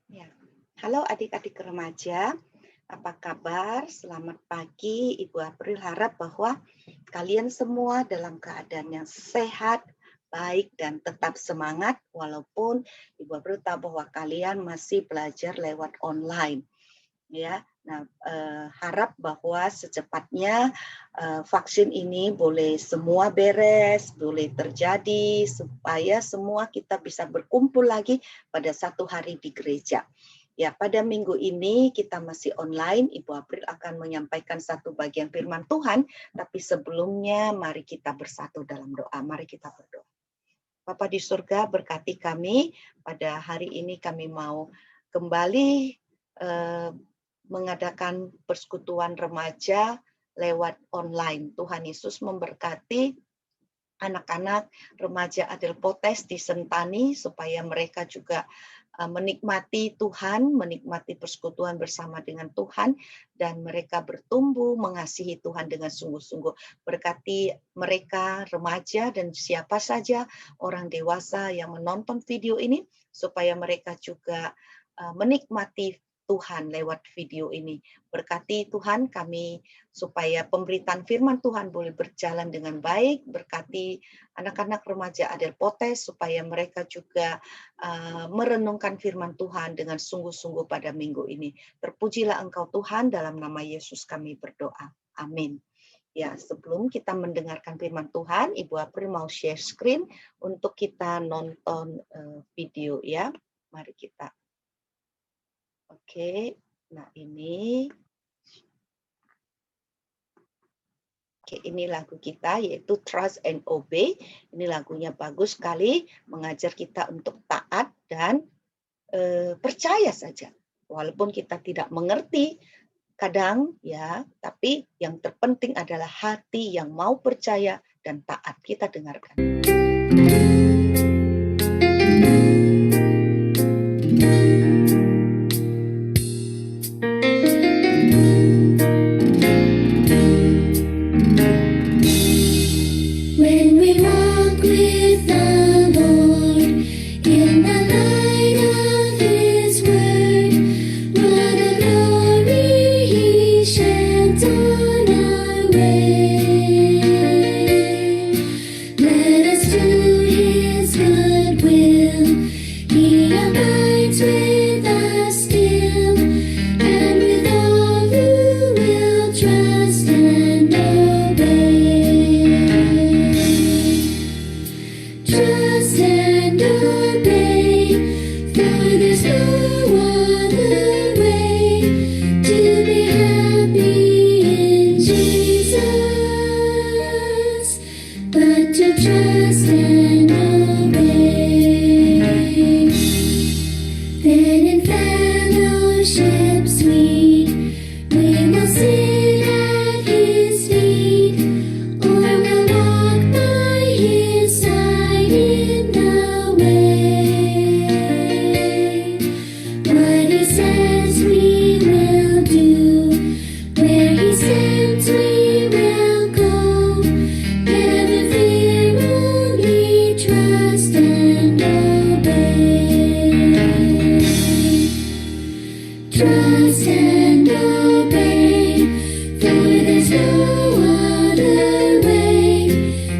Ya. Halo adik-adik remaja, apa kabar? Selamat pagi, Ibu April harap bahwa kalian semua dalam keadaan yang sehat, baik, dan tetap semangat walaupun Ibu April tahu bahwa kalian masih belajar lewat online. Ya, nah harap bahwa secepatnya vaksin ini boleh semua beres, boleh terjadi supaya semua kita bisa berkumpul lagi pada satu hari di gereja. Ya, pada minggu ini kita masih online, Ibu April akan menyampaikan satu bagian firman Tuhan, tapi sebelumnya mari kita bersatu dalam doa. Mari kita berdoa. Bapa di surga, berkati kami pada hari ini, kami mau kembali mengadakan persekutuan remaja lewat online. Tuhan Yesus memberkati anak-anak remaja Adel Potes di Sentani supaya mereka juga menikmati Tuhan, menikmati persekutuan bersama dengan Tuhan, dan mereka bertumbuh mengasihi Tuhan dengan sungguh-sungguh. Berkati mereka remaja dan siapa saja orang dewasa yang menonton video ini supaya mereka juga menikmati Tuhan lewat video ini. Berkati Tuhan kami supaya pemberitaan firman Tuhan boleh berjalan dengan baik. Berkati anak-anak remaja Adel Potes supaya mereka juga merenungkan firman Tuhan dengan sungguh-sungguh pada minggu ini. Terpujilah Engkau Tuhan, dalam nama Yesus kami berdoa. Amin. Ya, sebelum kita mendengarkan firman Tuhan, Ibu April mau share screen untuk kita nonton video ya. Mari kita. Oke, nah ini. Oke, ini lagu kita yaitu Trust and Obey. Ini lagunya bagus sekali, mengajar kita untuk taat dan percaya saja. Walaupun kita tidak mengerti kadang ya, tapi yang terpenting adalah hati yang mau percaya dan taat. Kita dengarkan. When we walk with the Lord in the light of His word, what a glory He sheds on our way. Let us do His good will. He abides with us still, and with all who will trust and obey. Trust and obey, for there's no other way to be happy in Jesus but to trust and obey. Then in fellowship sweet, we will sit at His feet, or we'll walk by His side in the way. What He says we will do, where He sends we will go. Never fear, only trust and obey. Trust and obey, for there's no other way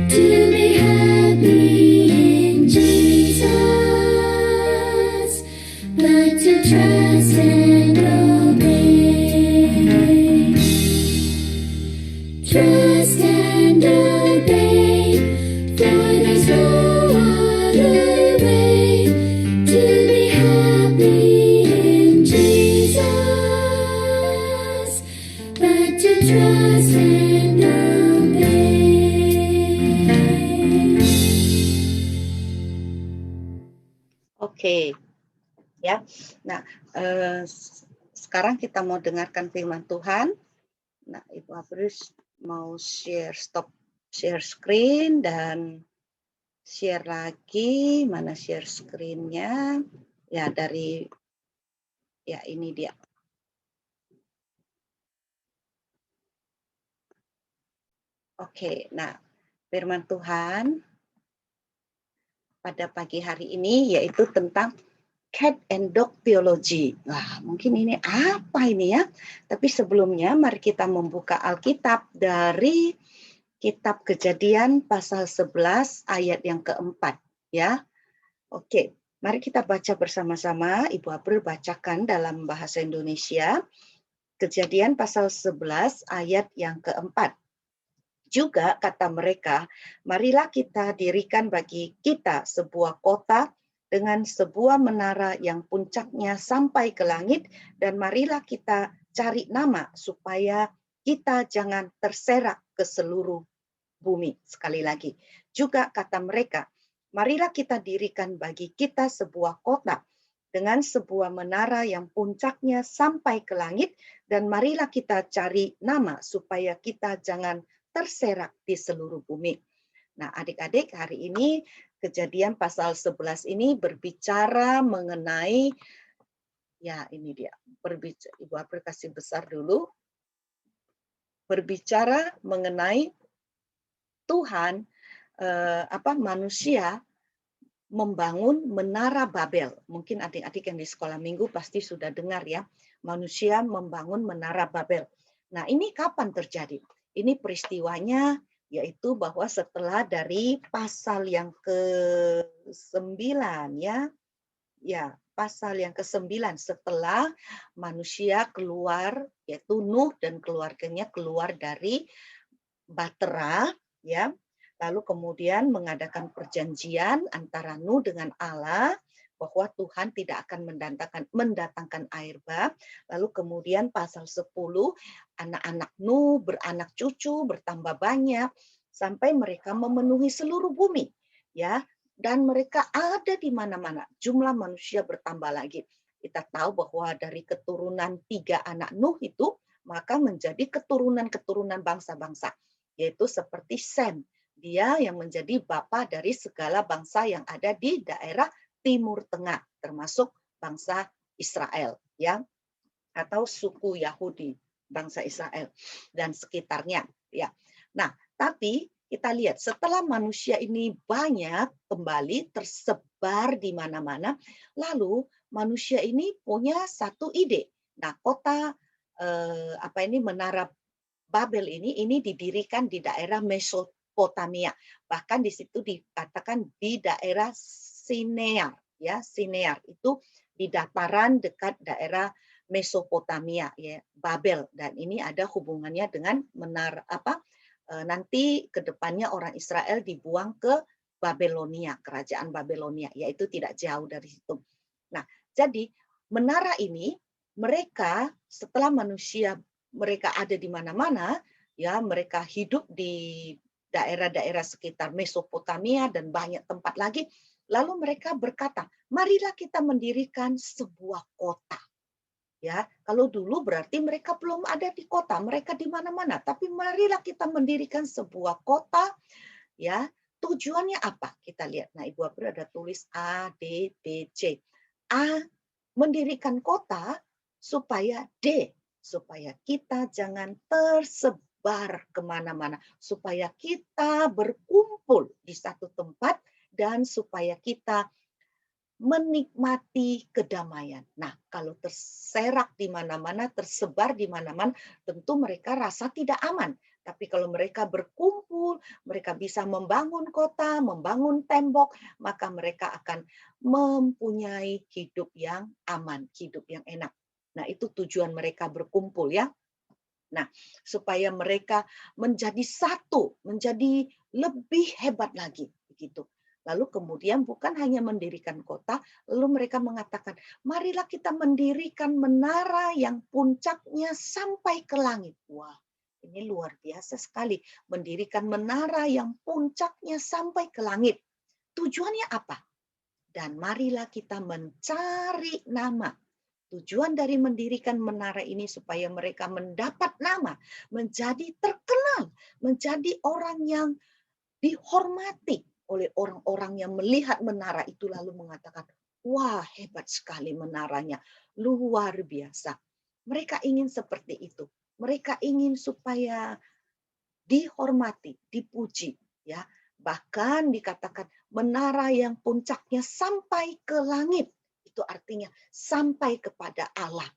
to be happy in Jesus but to trust and obey. Trust and obey, for there's no other way to be happy in Jesus but to trust and obey. Oke, ya. Nah, sekarang kita mau dengarkan firman Tuhan. Nah, Ibu April mau share screen dan share lagi. Mana share screen-nya? Ya, dari ya ini dia. Oke, nah firman Tuhan pada pagi hari ini yaitu tentang Cat and Dog Theology. Wah, mungkin ini apa ini ya? Tapi sebelumnya mari kita membuka Alkitab dari Kitab Kejadian pasal 11 ayat yang keempat ya. Oke, mari kita baca bersama-sama. Ibu April bacakan dalam bahasa Indonesia. Kejadian pasal 11 ayat yang keempat. Juga kata mereka, marilah kita dirikan bagi kita sebuah kota dengan sebuah menara yang puncaknya sampai ke langit, dan marilah kita cari nama supaya kita jangan terserak ke seluruh bumi. Sekali lagi, juga kata mereka, marilah kita dirikan bagi kita sebuah kota dengan sebuah menara yang puncaknya sampai ke langit, dan marilah kita cari nama supaya kita jangan terserak di seluruh bumi. Nah, adik-adik, hari ini Kejadian pasal 11 ini berbicara mengenai, ya ini dia, Ibu April kasih besar dulu, berbicara mengenai Tuhan, manusia membangun menara Babel. Mungkin adik-adik yang di sekolah minggu pasti sudah dengar ya, manusia membangun menara Babel. Nah, ini kapan terjadi? Ini peristiwanya yaitu bahwa setelah dari pasal yang ke-9 ya, pasal yang ke-9 setelah manusia keluar, yaitu Nuh dan keluarganya keluar dari Bahtera ya. Lalu kemudian mengadakan perjanjian antara Nuh dengan Allah bahwa Tuhan tidak akan mendatangkan air bah. Lalu kemudian pasal 10, anak-anak Nuh beranak cucu bertambah banyak sampai mereka memenuhi seluruh bumi ya, dan mereka ada di mana-mana. Jumlah manusia bertambah lagi. Kita tahu bahwa dari keturunan 3 anak Nuh itu maka menjadi keturunan-keturunan bangsa-bangsa, yaitu seperti Sem. Dia yang menjadi bapa dari segala bangsa yang ada di daerah Timur Tengah, termasuk bangsa Israel, ya, atau suku Yahudi, bangsa Israel dan sekitarnya, ya. Nah, tapi kita lihat setelah manusia ini banyak kembali tersebar di mana-mana, lalu manusia ini punya satu ide. Nah, kota menara Babel ini didirikan di daerah Mesopotamia. Bahkan di situ dikatakan di daerah Sinear, ya, Sinear itu di dataran dekat daerah Mesopotamia, ya, Babel, dan ini ada hubungannya dengan nanti ke depannya orang Israel dibuang ke Babelonia, kerajaan Babelonia, yaitu tidak jauh dari situ. Nah, jadi menara ini mereka setelah mereka ada di mana-mana, ya, mereka hidup di daerah-daerah sekitar Mesopotamia dan banyak tempat lagi. Lalu mereka berkata, marilah kita mendirikan sebuah kota. Ya, kalau dulu berarti mereka belum ada di kota, mereka di mana-mana. Tapi marilah kita mendirikan sebuah kota, ya. Tujuannya apa? Kita lihat. Nah, Ibu April ada tulis A, D, B, C. A, mendirikan kota supaya kita jangan tersebar kemana-mana, supaya kita berkumpul di satu tempat dan supaya kita menikmati kedamaian. Nah, kalau terserak di mana-mana, tersebar di mana-mana, tentu mereka rasa tidak aman. Tapi kalau mereka berkumpul, mereka bisa membangun kota, membangun tembok, maka mereka akan mempunyai hidup yang aman, hidup yang enak. Nah, itu tujuan mereka berkumpul ya. Nah, supaya mereka menjadi satu, menjadi lebih hebat lagi, begitu. Lalu kemudian bukan hanya mendirikan kota, lalu mereka mengatakan, marilah kita mendirikan menara yang puncaknya sampai ke langit. Wah, ini luar biasa sekali, mendirikan menara yang puncaknya sampai ke langit. Tujuannya apa? Dan marilah kita mencari nama. Tujuan dari mendirikan menara ini supaya mereka mendapat nama, menjadi terkenal, menjadi orang yang dihormati oleh orang-orang yang melihat menara itu lalu mengatakan, wah, hebat sekali menaranya, luar biasa. Mereka ingin seperti itu. Mereka ingin supaya dihormati, dipuji, ya. Bahkan dikatakan menara yang puncaknya sampai ke langit. Itu itu artinya sampai kepada Allah.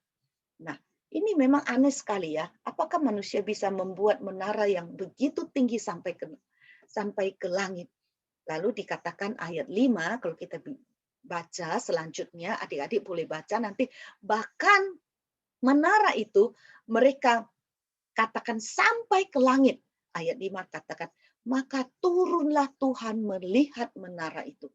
Nah, ini memang aneh sekali ya. Apakah manusia bisa membuat menara yang begitu tinggi sampai ke langit? Lalu dikatakan ayat 5, kalau kita baca selanjutnya, adik-adik boleh baca nanti, bahkan menara itu mereka katakan sampai ke langit. Ayat 5 katakan, maka turunlah Tuhan melihat menara itu.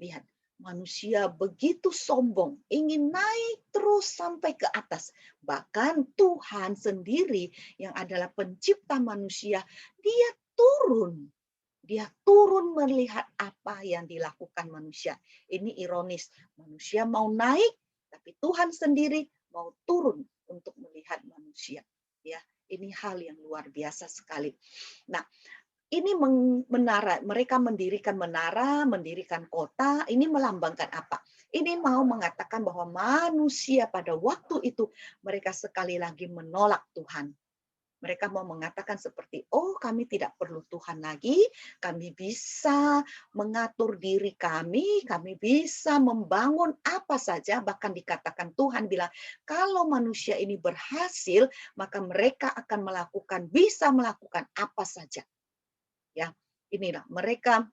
Lihat, manusia begitu sombong, ingin naik terus sampai ke atas. Bahkan Tuhan sendiri yang adalah pencipta manusia, dia turun. Dia turun melihat apa yang dilakukan manusia. Ini ironis. Manusia mau naik, tapi Tuhan sendiri mau turun untuk melihat manusia. Ya, ini hal yang luar biasa sekali. Nah, ini menara, mereka mendirikan menara, mendirikan kota, ini melambangkan apa? Ini mau mengatakan bahwa manusia pada waktu itu mereka sekali lagi menolak Tuhan. Mereka mau mengatakan seperti, oh kami tidak perlu Tuhan lagi, kami bisa mengatur diri kami bisa membangun apa saja, bahkan dikatakan Tuhan bilang, kalau manusia ini berhasil, maka mereka akan bisa melakukan apa saja. Ya, inilah mereka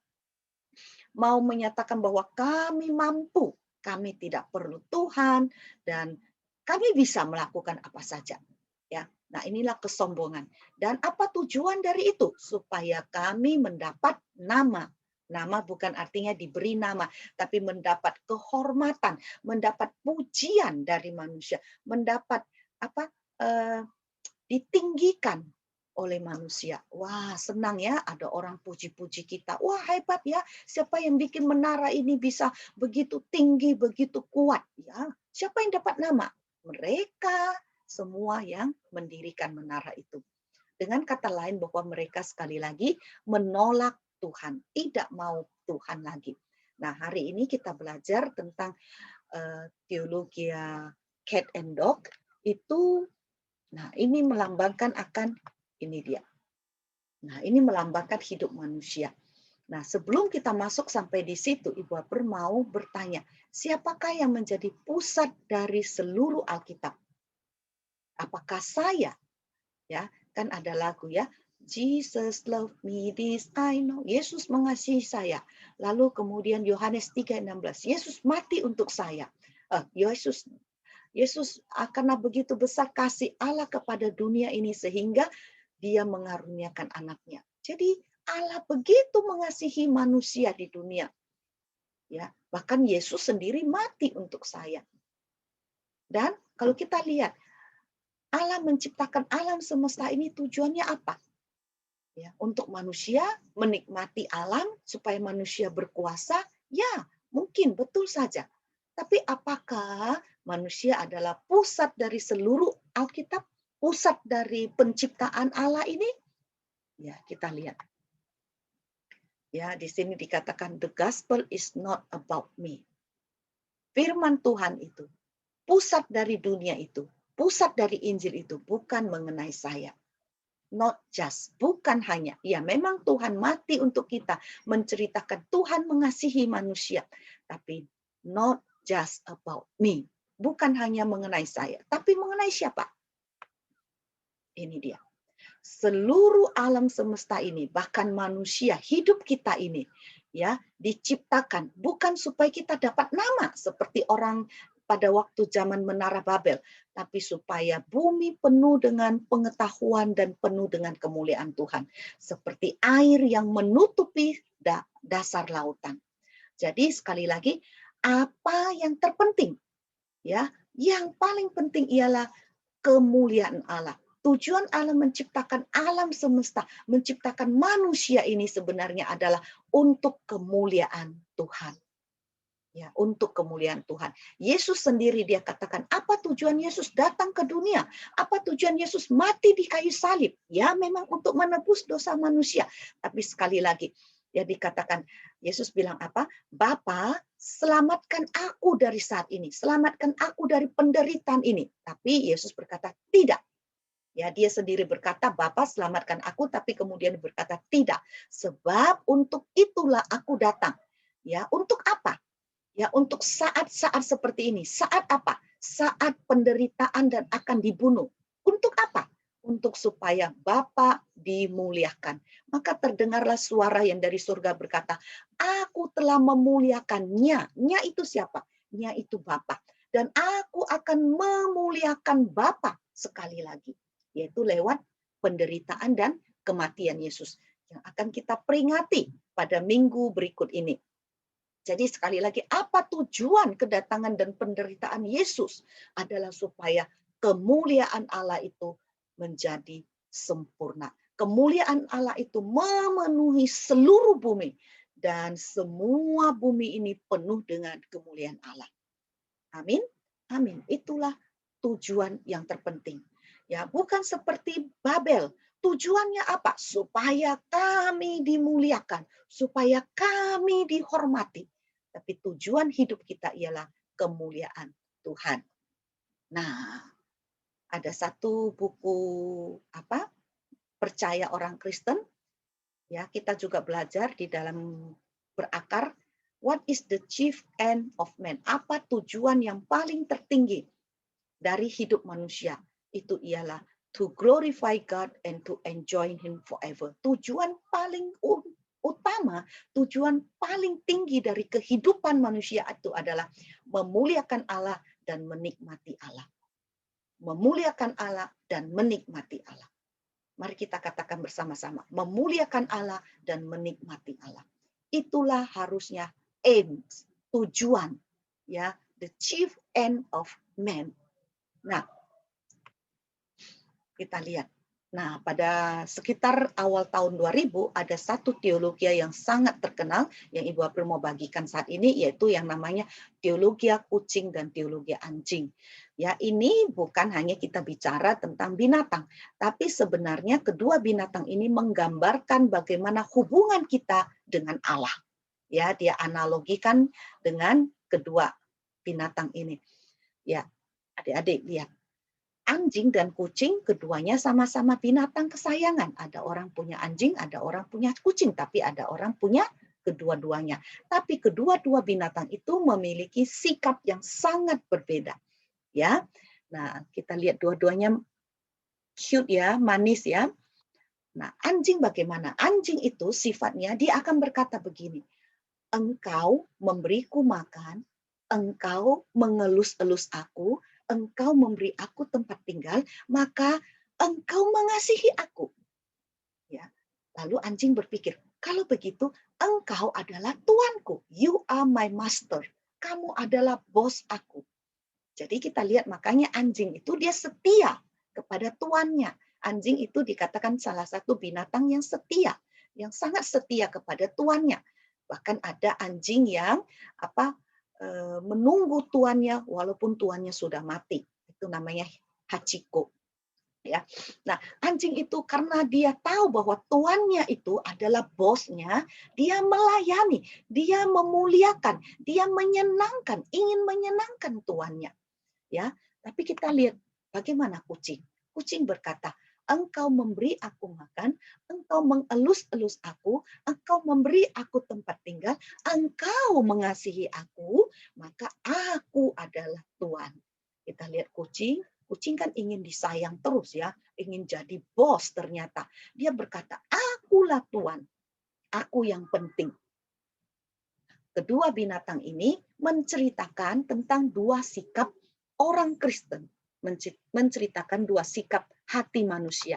mau menyatakan bahwa kami mampu, kami tidak perlu Tuhan, dan kami bisa melakukan apa saja. Ya, nah inilah kesombongan. Dan apa tujuan dari itu? Supaya kami mendapat nama. Nama bukan artinya diberi nama, tapi mendapat kehormatan, mendapat pujian dari manusia, mendapat ditinggikan oleh manusia. Wah, senang ya ada orang puji-puji kita. Wah, hebat ya. Siapa yang bikin menara ini bisa begitu tinggi, begitu kuat? Ya, siapa yang dapat nama? Mereka semua yang mendirikan menara itu. Dengan kata lain bahwa mereka sekali lagi menolak Tuhan, tidak mau Tuhan lagi. Nah, hari ini kita belajar tentang teologi cat and dog itu. Nah, ini melambangkan akan ini dia. Nah, ini melambangkan hidup manusia. Nah, sebelum kita masuk sampai di situ, Ibu Aper mau bertanya, siapakah yang menjadi pusat dari seluruh Alkitab? Apakah saya? Ya, kan ada lagu ya. Jesus love me, this I know. Yesus mengasihi saya. Lalu kemudian Yohanes 3:16, Yesus mati untuk saya. Yesus karena begitu besar kasih Allah kepada dunia ini sehingga dia mengaruniakan anaknya. Jadi Allah begitu mengasihi manusia di dunia. Ya, bahkan Yesus sendiri mati untuk saya. Dan kalau kita lihat Allah menciptakan alam semesta ini tujuannya apa? Ya, untuk manusia menikmati alam supaya manusia berkuasa? Ya, mungkin betul saja. Tapi apakah manusia adalah pusat dari seluruh Alkitab? Pusat dari penciptaan Allah ini? Ya, kita lihat. Ya, di sini dikatakan the gospel is not about me. Firman Tuhan itu, pusat dari dunia itu, pusat dari Injil itu bukan mengenai saya. Not just, bukan hanya. Ya, memang Tuhan mati untuk kita, menceritakan Tuhan mengasihi manusia. Tapi not just about me. Bukan hanya mengenai saya, tapi mengenai siapa? Ini dia. Seluruh alam semesta ini, bahkan manusia, hidup kita ini, ya, diciptakan bukan supaya kita dapat nama seperti orang pada waktu zaman Menara Babel, tapi supaya bumi penuh dengan pengetahuan dan penuh dengan kemuliaan Tuhan, seperti air yang menutupi dasar lautan. Jadi sekali lagi, apa yang terpenting? Ya, yang paling penting ialah kemuliaan Allah. Tujuan Allah menciptakan alam semesta, menciptakan manusia ini sebenarnya adalah untuk kemuliaan Tuhan. Ya, untuk kemuliaan Tuhan. Yesus sendiri dia katakan, apa tujuan Yesus datang ke dunia? Apa tujuan Yesus mati di kayu salib? Ya, memang untuk menebus dosa manusia. Tapi sekali lagi, ya dikatakan, Yesus bilang apa? Bapa, selamatkan aku dari saat ini. Selamatkan aku dari penderitaan ini. Tapi Yesus berkata, tidak. Ya, dia sendiri berkata, Bapa selamatkan aku, tapi kemudian berkata, tidak. Sebab untuk itulah aku datang. Ya, untuk apa? Ya, untuk saat-saat seperti ini. Saat apa? Saat penderitaan dan akan dibunuh. Untuk apa? Untuk supaya Bapa dimuliakan. Maka terdengarlah suara yang dari surga berkata, aku telah memuliakannya. Nya itu siapa? Nya itu Bapa. Dan aku akan memuliakan Bapa sekali lagi. Yaitu lewat penderitaan dan kematian Yesus. Yang akan kita peringati pada minggu berikut ini. Jadi sekali lagi, apa tujuan kedatangan dan penderitaan Yesus adalah supaya kemuliaan Allah itu menjadi sempurna. Kemuliaan Allah itu memenuhi seluruh bumi dan semua bumi ini penuh dengan kemuliaan Allah. Amin. Amin. Itulah tujuan yang terpenting. Ya, bukan seperti Babel. Tujuannya apa? Supaya kami dimuliakan, supaya kami dihormati. Tapi tujuan hidup kita ialah kemuliaan Tuhan. Nah, ada satu buku Percaya Orang Kristen, ya, kita juga belajar di dalam berakar, what is the chief end of man? Apa tujuan yang paling tertinggi dari hidup manusia? Itu ialah to glorify God and to enjoy Him forever. Tujuan paling utama, tujuan paling tinggi dari kehidupan manusia itu adalah memuliakan Allah dan menikmati Allah. Memuliakan Allah dan menikmati Allah. Mari kita katakan bersama-sama, memuliakan Allah dan menikmati Allah. Itulah harusnya aim, tujuan, ya, the chief end of man. Nah, kita lihat. Nah, pada sekitar awal tahun 2000 ada satu teologi yang sangat terkenal yang Ibu April mau bagikan saat ini, yaitu yang namanya teologi kucing dan teologi anjing. Ya, ini bukan hanya kita bicara tentang binatang, tapi sebenarnya kedua binatang ini menggambarkan bagaimana hubungan kita dengan Allah. Ya, dia analogikan dengan kedua binatang ini. Ya, adik-adik lihat. Anjing dan kucing keduanya sama-sama binatang kesayangan. Ada orang punya anjing, ada orang punya kucing, tapi ada orang punya kedua-duanya. Tapi kedua-dua binatang itu memiliki sikap yang sangat berbeda. Ya. Nah, kita lihat dua-duanya cute ya, manis ya. Nah, anjing bagaimana? Anjing itu sifatnya dia akan berkata begini, engkau memberiku makan, engkau mengelus-elus aku, engkau memberi aku tempat tinggal, maka engkau mengasihi aku. Ya. Lalu anjing berpikir, kalau begitu engkau adalah tuanku. You are my master. Kamu adalah bos aku. Jadi kita lihat makanya anjing itu dia setia kepada tuannya. Anjing itu dikatakan salah satu binatang yang setia, yang sangat setia kepada tuannya. Bahkan ada anjing yang menunggu tuannya walaupun tuannya sudah mati. Itu namanya hachiko. Ya. Nah, anjing itu karena dia tahu bahwa tuannya itu adalah bosnya, dia melayani, dia memuliakan, dia menyenangkan, ingin menyenangkan tuannya. Ya, tapi kita lihat bagaimana kucing. Kucing berkata, engkau memberi aku makan, engkau mengelus-elus aku, engkau memberi aku tempat tinggal, engkau mengasihi aku, maka aku adalah Tuhan. Kita lihat kucing, kucing kan ingin disayang terus ya, ingin jadi bos ternyata. Dia berkata, akulah Tuhan, aku yang penting. Kedua binatang ini menceritakan tentang dua sikap orang Kristen, menceritakan dua sikap hati manusia.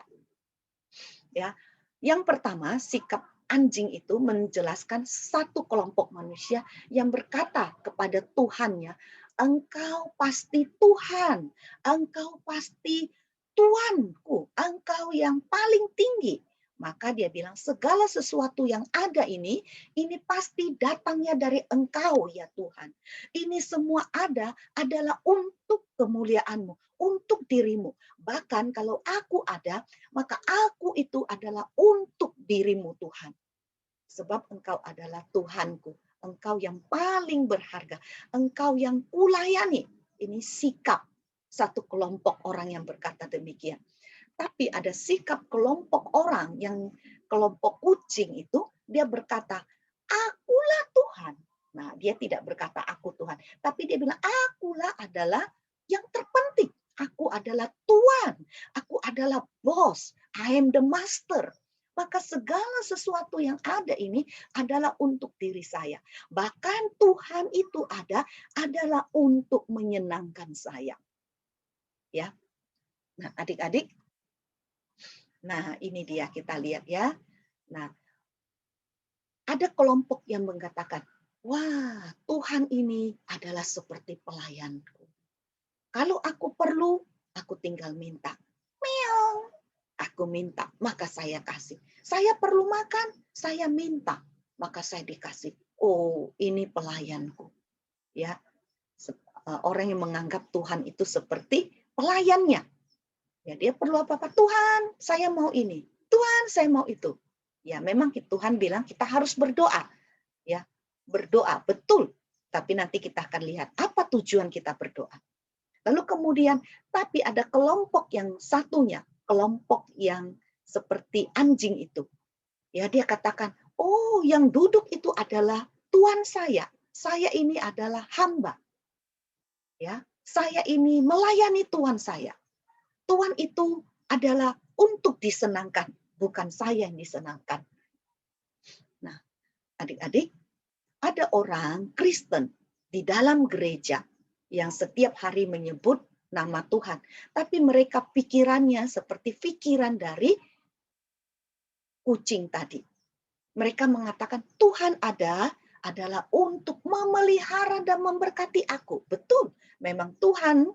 Ya, yang pertama sikap anjing itu menjelaskan satu kelompok manusia yang berkata kepada Tuhannya, engkau pasti Tuhan, engkau pasti Tuanku, engkau yang paling tinggi. Maka dia bilang segala sesuatu yang ada ini pasti datangnya dari engkau ya Tuhan. Ini semua adalah untuk kemuliaan-Mu, untuk dirimu. Bahkan kalau aku ada, maka aku itu adalah untuk dirimu Tuhan. Sebab engkau adalah Tuhanku. Engkau yang paling berharga. Engkau yang kulayani. Ini sikap satu kelompok orang yang berkata demikian. Tapi ada sikap kelompok orang yang kelompok kucing itu, dia berkata, akulah Tuhan. Nah, dia tidak berkata aku Tuhan, tapi dia bilang akulah adalah yang terpenting. Aku adalah Tuhan, aku adalah bos, I am the master. Maka segala sesuatu yang ada ini adalah untuk diri saya. Bahkan Tuhan itu adalah untuk menyenangkan saya. Ya. Nah, adik-adik, nah ini dia kita lihat ya. Nah, ada kelompok yang mengatakan, wah, Tuhan ini adalah seperti pelayanku. Kalau aku perlu, aku tinggal minta. Meong, aku minta, maka saya kasih. Saya perlu makan, saya minta, maka saya dikasih. Oh, ini pelayanku. Ya, orang yang menganggap Tuhan itu seperti pelayannya. Ya, dia perlu apa-apa. Tuhan, saya mau ini. Tuhan, saya mau itu. Ya, memang Tuhan bilang kita harus berdoa. Ya, berdoa betul. Tapi nanti kita akan lihat apa tujuan kita berdoa. Lalu kemudian, tapi ada kelompok yang satunya, kelompok yang seperti anjing itu. Ya, dia katakan, oh, yang duduk itu adalah Tuhan saya. Saya ini adalah hamba. Ya, saya ini melayani Tuhan saya. Tuhan itu adalah untuk disenangkan, bukan saya yang disenangkan. Nah, adik-adik, ada orang Kristen di dalam gereja yang setiap hari menyebut nama Tuhan, tapi mereka pikirannya seperti pikiran dari kucing tadi. Mereka mengatakan Tuhan adalah untuk memelihara dan memberkati aku. Betul, memang Tuhan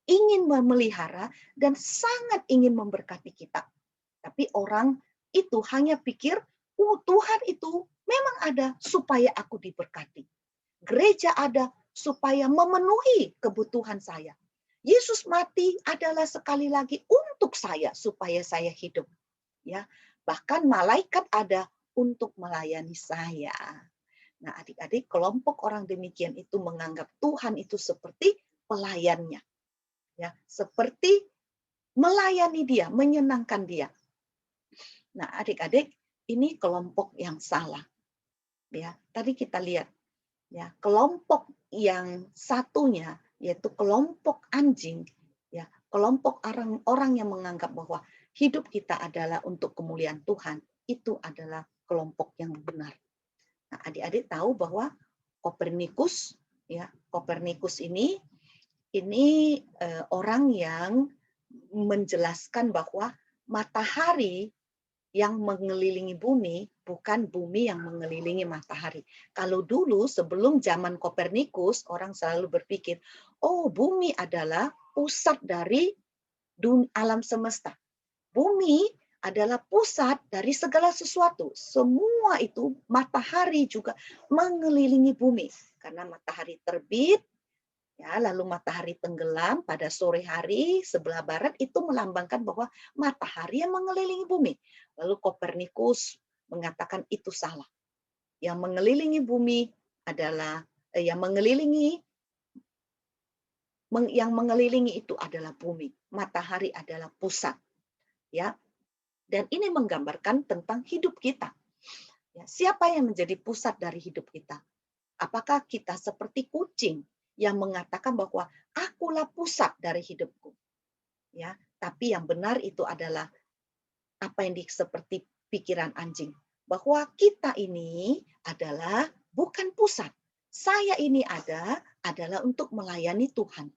ingin memelihara dan sangat ingin memberkati kita. Tapi orang itu hanya pikir, Tuhan itu memang ada supaya aku diberkati. Gereja ada supaya memenuhi kebutuhan saya. Yesus mati adalah sekali lagi untuk saya supaya saya hidup. Ya, bahkan malaikat ada untuk melayani saya. Nah, adik-adik, kelompok orang demikian itu menganggap Tuhan itu seperti pelayannya. Ya, seperti melayani dia, menyenangkan dia. Nah, adik-adik, ini kelompok yang salah. Ya, tadi kita lihat ya, kelompok yang satunya yaitu kelompok anjing, ya, kelompok orang yang menganggap bahwa hidup kita adalah untuk kemuliaan Tuhan, itu adalah kelompok yang benar. Nah, adik-adik tahu bahwa Kopernikus, ya, Kopernikus ini orang yang menjelaskan bahwa matahari yang mengelilingi bumi, bukan bumi yang mengelilingi matahari. Kalau dulu sebelum zaman Kopernikus, orang selalu berpikir, oh, bumi adalah pusat dari alam semesta. Bumi adalah pusat dari segala sesuatu. Semua itu matahari juga mengelilingi bumi. Karena matahari terbit, ya, lalu matahari tenggelam pada sore hari sebelah barat itu melambangkan bahwa matahari yang mengelilingi bumi. Lalu Kopernikus mengatakan itu salah. Yang mengelilingi bumi adalah yang mengelilingi itu adalah bumi. Matahari adalah pusat. Ya. Dan ini menggambarkan tentang hidup kita. Ya, siapa yang menjadi pusat dari hidup kita? Apakah kita seperti kucing yang mengatakan bahwa akulah pusat dari hidupku? Ya, tapi yang benar itu adalah apa yang seperti pikiran anjing, bahwa kita ini adalah bukan pusat. Saya ini adalah untuk melayani Tuhan.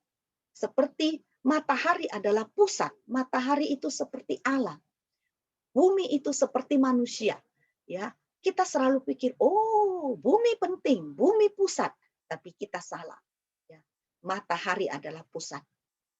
Seperti matahari adalah pusat, matahari itu seperti Allah. Bumi itu seperti manusia, ya. Kita selalu pikir, oh, bumi penting, bumi pusat, tapi kita salah. Ya. Matahari adalah pusat.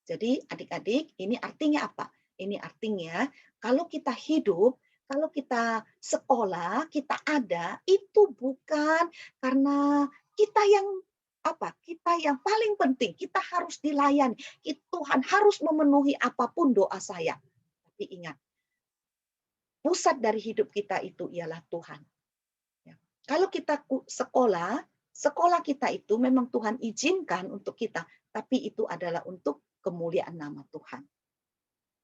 Jadi adik-adik, ini artinya apa? Ini artinya kalau kita hidup, kalau kita sekolah, kita ada, itu bukan karena kita yang apa? Kita yang paling penting, kita harus dilayani. Tuhan harus memenuhi apapun doa saya. Tapi ingat, pusat dari hidup kita itu ialah Tuhan. Ya. Kalau kita sekolah kita itu memang Tuhan izinkan untuk kita, tapi itu adalah untuk kemuliaan nama Tuhan.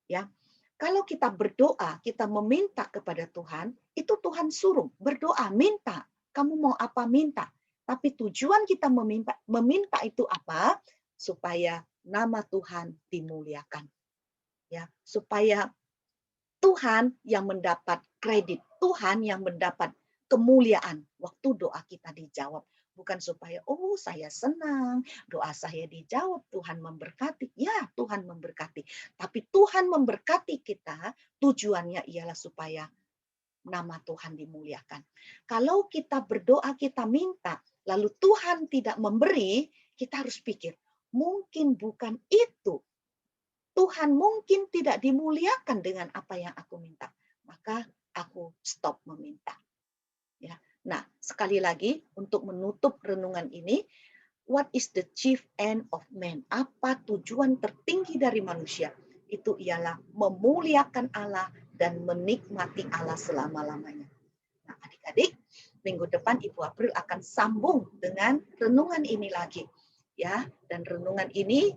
Ya. Kalau kita berdoa, kita meminta kepada Tuhan, itu Tuhan suruh berdoa, minta. Kamu mau apa minta? Tapi tujuan kita meminta itu apa? Supaya nama Tuhan dimuliakan. Ya, supaya Tuhan yang mendapat kredit, Tuhan yang mendapat kemuliaan waktu doa kita dijawab. Bukan supaya, oh saya senang, doa saya dijawab, Tuhan memberkati. Ya, Tuhan memberkati. Tapi Tuhan memberkati kita, tujuannya ialah supaya nama Tuhan dimuliakan. Kalau kita berdoa, kita minta, lalu Tuhan tidak memberi, kita harus pikir, mungkin bukan itu. Tuhan mungkin tidak dimuliakan dengan apa yang aku minta. Maka aku stop meminta. Ya. Nah, sekali lagi untuk menutup renungan ini, what is the chief end of man? Apa tujuan tertinggi dari manusia? Itu ialah memuliakan Allah dan menikmati Allah selama-lamanya. Nah, adik-adik, minggu depan Ibu April akan sambung dengan renungan ini lagi. Ya, dan renungan ini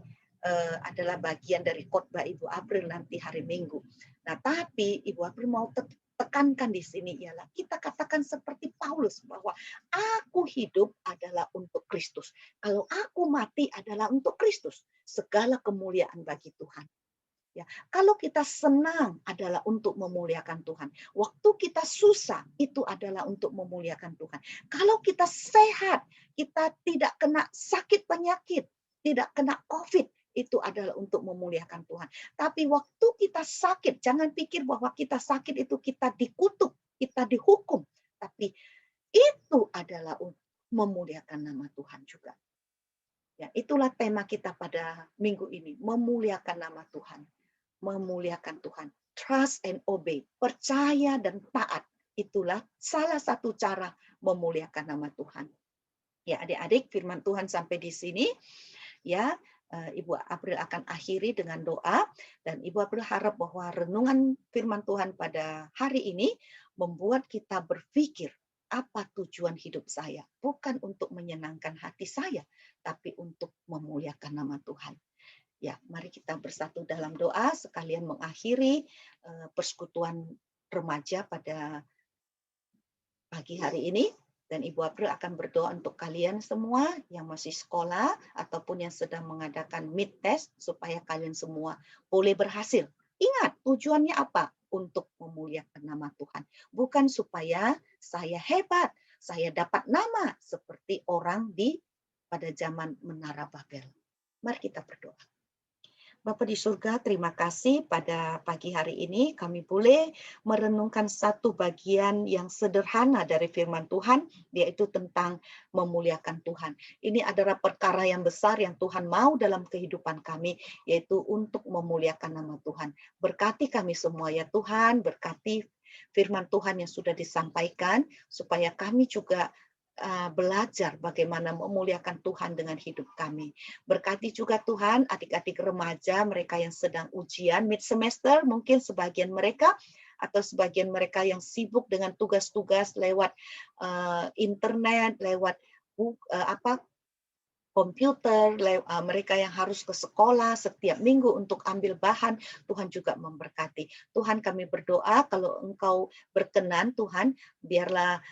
adalah bagian dari khotbah Ibu April nanti hari Minggu. Nah, tapi Ibu April mau tekankan di sini ialah kita katakan seperti Paulus bahwa aku hidup adalah untuk Kristus. Kalau aku mati adalah untuk Kristus. Segala kemuliaan bagi Tuhan. Ya, kalau kita senang adalah untuk memuliakan Tuhan. Waktu kita susah itu adalah untuk memuliakan Tuhan. Kalau kita sehat, kita tidak kena sakit penyakit, tidak kena COVID, itu adalah untuk memuliakan Tuhan. Tapi waktu kita sakit, jangan pikir bahwa kita sakit itu kita dikutuk, kita dihukum. Tapi itu adalah memuliakan nama Tuhan juga. Ya, itulah tema kita pada minggu ini, memuliakan nama Tuhan. Memuliakan Tuhan. Trust and obey. Percaya dan taat. Itulah salah satu cara memuliakan nama Tuhan. Ya, adik-adik, firman Tuhan sampai di sini. Ya, Ibu April akan akhiri dengan doa. Dan Ibu April harap bahwa renungan firman Tuhan pada hari ini membuat kita berpikir, apa tujuan hidup saya? Bukan untuk menyenangkan hati saya, tapi untuk memuliakan nama Tuhan. Ya, mari kita bersatu dalam doa sekalian mengakhiri persekutuan remaja pada pagi hari ini. Dan Ibu April akan berdoa untuk kalian semua yang masih sekolah ataupun yang sedang mengadakan mid test supaya kalian semua boleh berhasil. Ingat, tujuannya apa? Untuk memuliakan nama Tuhan. Bukan supaya saya hebat, saya dapat nama seperti orang pada zaman Menara Babel. Mari kita berdoa. Bapa di surga, terima kasih pada pagi hari ini kami boleh merenungkan satu bagian yang sederhana dari firman Tuhan, yaitu tentang memuliakan Tuhan. Ini adalah perkara yang besar yang Tuhan mau dalam kehidupan kami, yaitu untuk memuliakan nama Tuhan. Berkati kami semua ya Tuhan, berkati firman Tuhan yang sudah disampaikan, supaya kami juga belajar bagaimana memuliakan Tuhan dengan hidup kami. Berkati juga Tuhan adik-adik remaja mereka yang sedang ujian mid semester, mungkin sebagian mereka atau sebagian mereka yang sibuk dengan tugas-tugas lewat internet, lewat komputer, mereka yang harus ke sekolah setiap minggu untuk ambil bahan, Tuhan juga memberkati. Tuhan kami berdoa kalau Engkau berkenan Tuhan, biarlah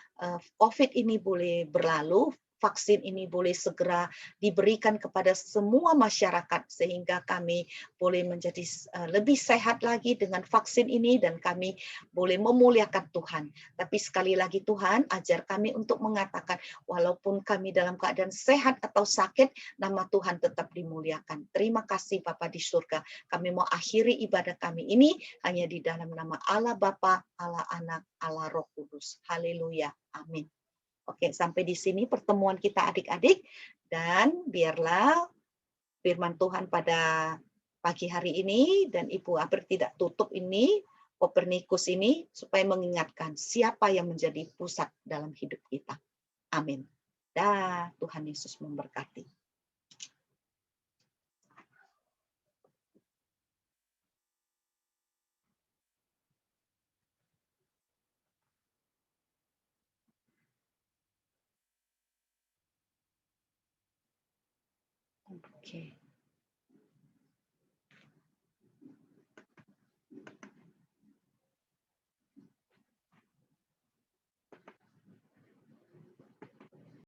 COVID ini boleh berlalu, vaksin ini boleh segera diberikan kepada semua masyarakat sehingga kami boleh menjadi lebih sehat lagi dengan vaksin ini dan kami boleh memuliakan Tuhan. Tapi sekali lagi Tuhan, ajar kami untuk mengatakan walaupun kami dalam keadaan sehat atau sakit, nama Tuhan tetap dimuliakan. Terima kasih Bapa di surga. Kami mau akhiri ibadah kami ini hanya di dalam nama Allah Bapa, Allah Anak, Allah Roh Kudus. Haleluya. Amin. Oke, sampai di sini pertemuan kita adik-adik, dan biarlah firman Tuhan pada pagi hari ini, dan Ibu April tidak tutup ini, Kopernikus ini, supaya mengingatkan siapa yang menjadi pusat dalam hidup kita. Amin. Dan Tuhan Yesus memberkati. Oke.